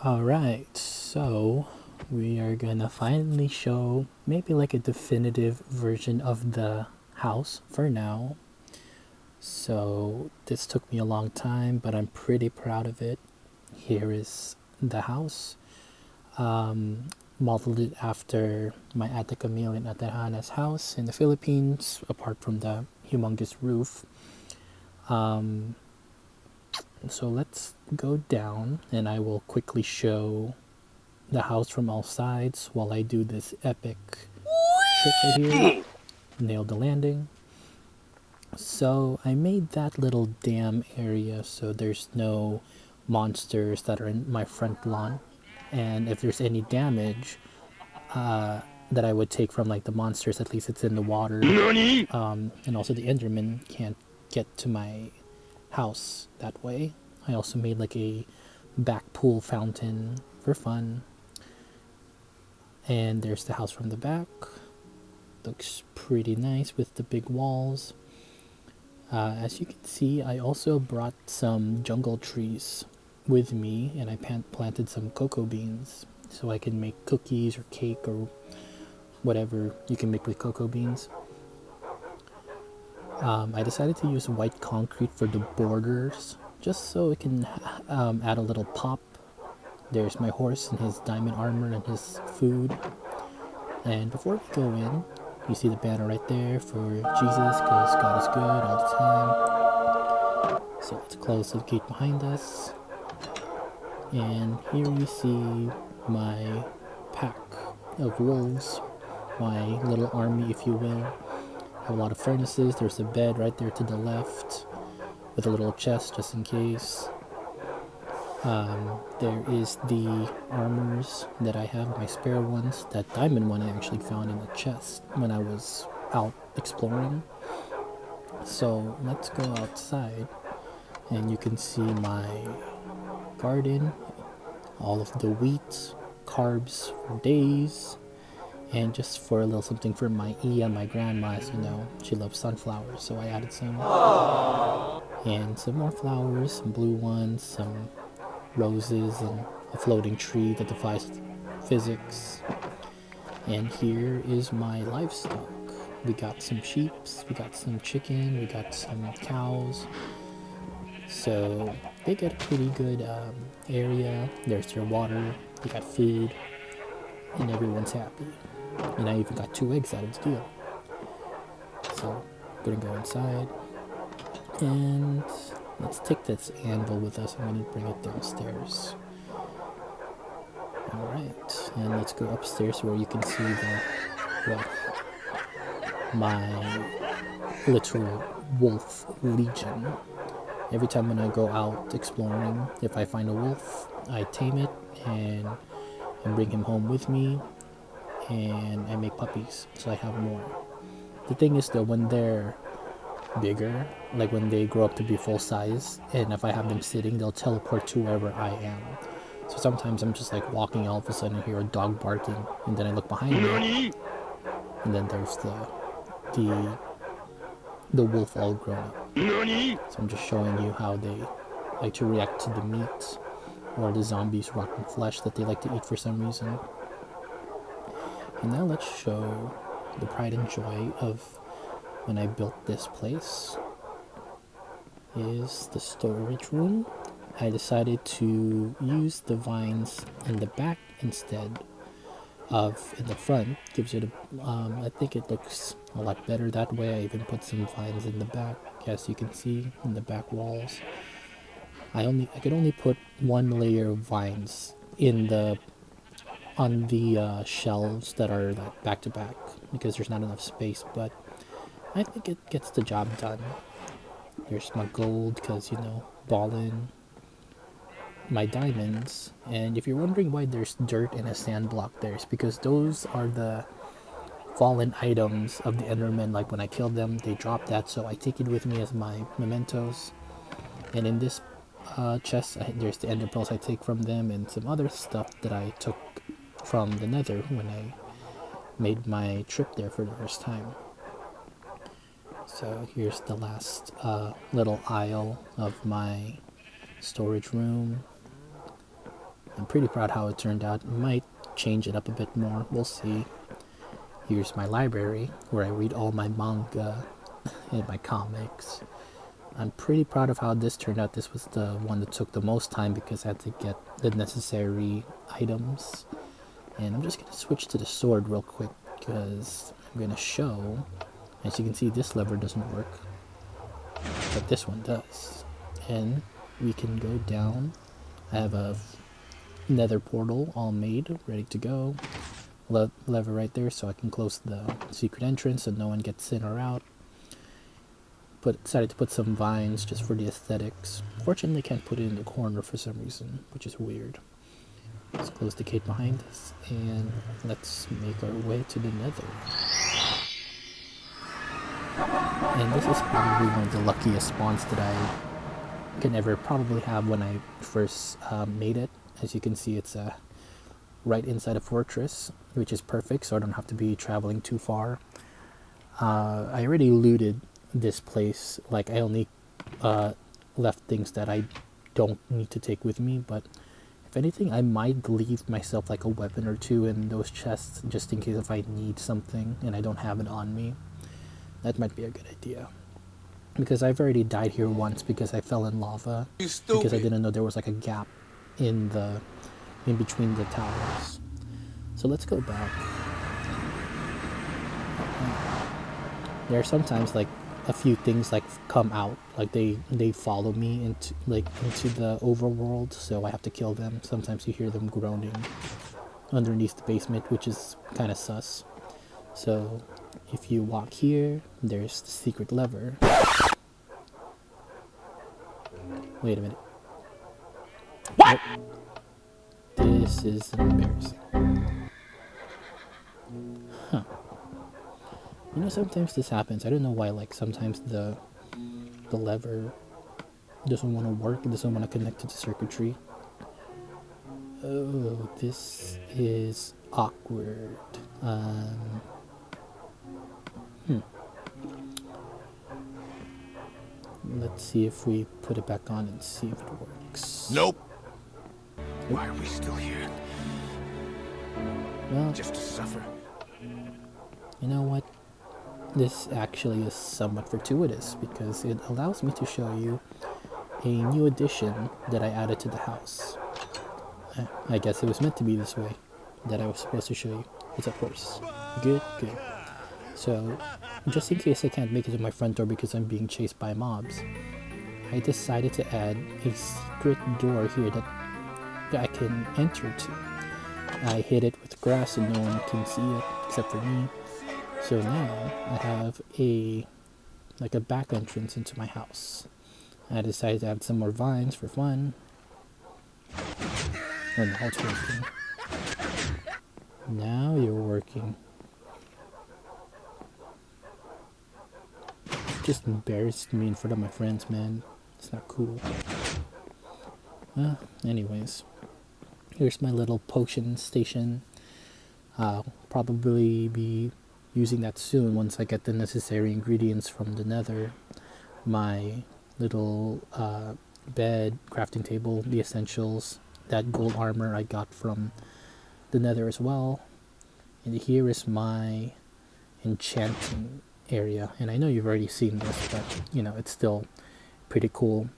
Alright, so we are gonna finally show maybe like a definitive version of the house for now. So this took me a long time, but I'm pretty proud of it. Here is the house. Modeled it after my Ate Camille and Ate Hana's house in the Philippines, apart from the humongous roof. So let's go down and I will quickly show the house from all sides while I do this epic trick right here. Nailed the landing. So I made that little dam area so there's no monsters that are in my front lawn. And if there's any damage that I would take from like the monsters, at least it's in the water. And also the Enderman can't get to my house that way. I also made like a back pool fountain for fun. And there's the house from the back. Looks pretty nice with the big walls. As you can see, I also brought some jungle trees with me, and I planted some cocoa beans so I can make cookies or cake or whatever you can make with cocoa beans. I decided to use white concrete for the borders just so it can add a little pop. There's my horse and his diamond armor and his food. And before we go in, you see the banner right there for Jesus, because God is good all the time. So let's close the gate behind us. And here you see my pack of wolves, my little army, if you will. I have a lot of furnaces. There's a bed right there to the left with a little chest just in case. There is the armors that I have, my spare ones. That diamond one I actually found in a chest when I was out exploring. So let's go outside and you can see my garden, all of the wheat, carbs for days, and just for a little something for my Iya, my grandma, as you know, she loves sunflowers, so I added some. And some more flowers, some blue ones, some roses, and a floating tree that defies physics. And here is my livestock. We got some sheep, we got some chicken, we got some cows. So they get a pretty good area. There's their water, they got food, and everyone's happy. And I even got 2 eggs out of the deal. So I'm gonna go inside and let's take this anvil with us. I'm gonna bring it downstairs. Alright, and let's go upstairs where you can see my literal wolf legion. Every time when I go out exploring, if I find a wolf, I tame it and bring him home with me, and I make puppies, so I have more. The thing is though, when they're bigger, like when they grow up to be full size, and if I have them sitting, they'll teleport to wherever I am. So sometimes I'm just like walking, all of a sudden I hear a dog barking, and then I look behind me, and then there's the wolf all grown up. So I'm just showing you how they like to react to the meat or the zombies' rotten flesh that they like to eat for some reason. And now let's show the pride and joy of when I built this place. Is the storage room. I decided to use the vines in the back instead of in the front. Gives it a, I think it looks a lot better that way. I even put some vines in the back, as you can see in the back walls. I could only put 1 layer of vines in the on the shelves that are like back to back because there's not enough space, but I think it gets the job done. There's my gold because, you know, ballin', my diamonds, and if you're wondering why there's dirt and a sand block there, it's because those are the fallen items of the Endermen. Like when I killed them, they dropped that, so I take it with me as my mementos. And in this chest, there's the ender pearls I take from them and some other stuff that I took from the nether when I made my trip there for the first time. So here's the last little aisle of my storage room. I'm pretty proud how it turned out. Might change it up a bit more, we'll see. Here's my library where I read all my manga and my comics. I'm pretty proud of how this turned out. This was the one that took the most time because I had to get the necessary items. And I'm just going to switch to the sword real quick because I'm going to show, as you can see, this lever doesn't work, but this one does. And we can go down. I have a nether portal all made, ready to go. Lever right there so I can close the secret entrance so no one gets in or out. Decided to put some vines just for the aesthetics. Fortunately, can't put it in the corner for some reason, which is weird. Let's close the gate behind us and let's make our way to the nether. And this is probably one of the luckiest spawns that I can ever probably have when I first made it. As you can see, it's right inside a fortress, which is perfect, so I don't have to be traveling too far. I already looted this place. Like, I only left things that I don't need to take with me, but if anything, I might leave myself like a weapon or two in those chests just in case if I need something and I don't have it on me. That might be a good idea. Because I've already died here once because I fell in lava. Because I didn't know there was like a gap in between the towers. So let's go back. There are sometimes like a few things like come out, like they follow me into the overworld, so I have to kill them. Sometimes you hear them groaning underneath the basement, which is kind of sus. So if you walk here, there's the secret lever. Wait a minute. What? This is embarrassing. Huh. You know, sometimes this happens. I don't know why, like, sometimes the lever doesn't want to work. It doesn't want to connect to the circuitry. Oh, this is awkward. Let's see if we put it back on and see if it works. Nope. Why are we still here? Well, just to suffer. You know what? This actually is somewhat fortuitous because it allows me to show you a new addition that I added to the house. I guess it was meant to be this way, that I was supposed to show you. It's a horse. Good, good. So, just in case I can't make it to my front door because I'm being chased by mobs, I decided to add a secret door here that I can enter to. I hid it with grass so no one can see it except for me. So now I have a back entrance into my house. I decided to add some more vines for fun. Oh, now it's working. Now you're working. Just embarrassed me in front of my friends, man. It's not cool. Well, anyways. Here's my little potion station. I'll probably be using that soon once I get the necessary ingredients from the nether. My little bed, crafting table, the essentials, that gold armor I got from the nether as well. And here is my enchanting area. And I know you've already seen this, but you know, it's still pretty cool.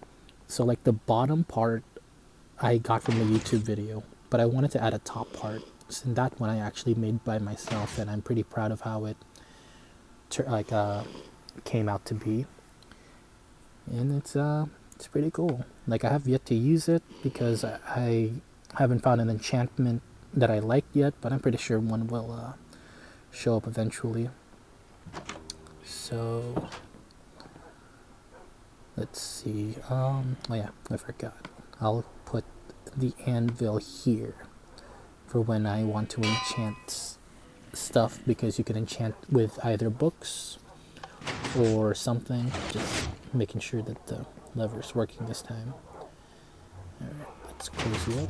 So like the bottom part I got from a YouTube video, but I wanted to add a top part. And that one I actually made by myself, and I'm pretty proud of how it came out to be. And it's pretty cool. Like, I have yet to use it because I haven't found an enchantment that I like yet, but I'm pretty sure one will show up eventually. So let's see. Oh yeah, I forgot. I'll put the anvil here for when I want to enchant stuff, because you can enchant with either books or something. Just making sure that the lever's working this time. Alright, let's close you up.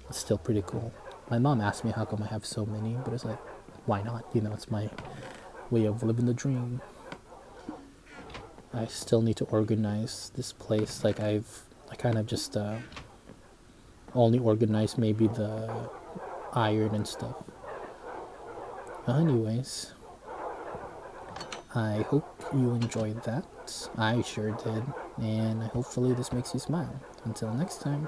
It's still pretty cool. My mom asked me how come I have so many, but it's like, why not? You know, it's my way of living the dream. I still need to organize this place. Like, I kind of just Only organized maybe the iron and stuff. Anyways, I hope you enjoyed that. I sure did. And hopefully this makes you smile. Until next time.